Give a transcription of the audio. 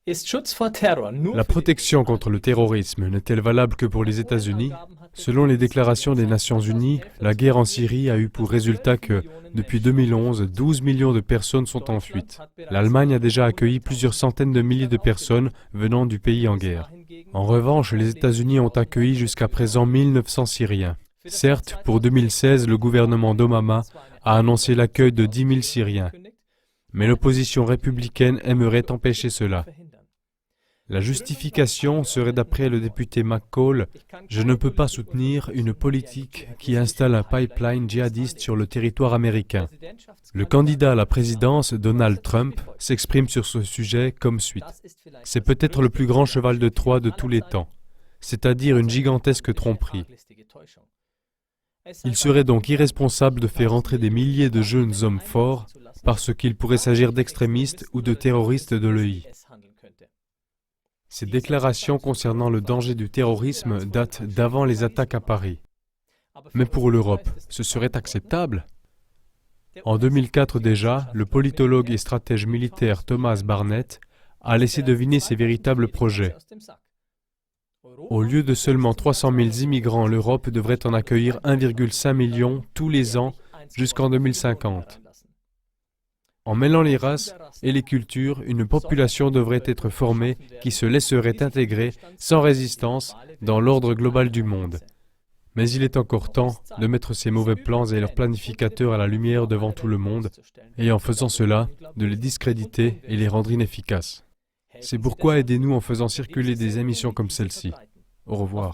La protection contre le terrorisme n'est-elle valable que pour les États-Unis? Selon les déclarations des Nations Unies, la guerre en Syrie a eu pour résultat que, depuis 2011, 12 millions de personnes sont en fuite. L'Allemagne a déjà accueilli plusieurs centaines de milliers de personnes venant du pays en guerre. En revanche, les États-Unis ont accueilli jusqu'à présent 1900 Syriens. Certes, pour 2016, le gouvernement d'Obama a annoncé l'accueil de 10 000 Syriens, mais l'opposition républicaine aimerait empêcher cela. La justification serait d'après le député McCall, « Je ne peux pas soutenir une politique qui installe un pipeline djihadiste sur le territoire américain. » Le candidat à la présidence, Donald Trump, s'exprime sur ce sujet comme suit. « C'est peut-être le plus grand cheval de Troie de tous les temps, c'est-à-dire une gigantesque tromperie. Il serait donc irresponsable de faire entrer des milliers de jeunes hommes forts parce qu'il pourrait s'agir d'extrémistes ou de terroristes de l'EI. » Ces déclarations concernant le danger du terrorisme datent d'avant les attaques à Paris. Mais pour l'Europe, ce serait acceptable? En 2004 déjà, le politologue et stratège militaire Thomas Barnett a laissé deviner ses véritables projets. Au lieu de seulement 300 000 immigrants, l'Europe devrait en accueillir 1,5 million tous les ans jusqu'en 2050. En mêlant les races et les cultures, une population devrait être formée qui se laisserait intégrer sans résistance dans l'ordre global du monde. Mais il est encore temps de mettre ces mauvais plans et leurs planificateurs à la lumière devant tout le monde, et en faisant cela, de les discréditer et les rendre inefficaces. C'est pourquoi aidez-nous en faisant circuler des émissions comme celle-ci. Au revoir.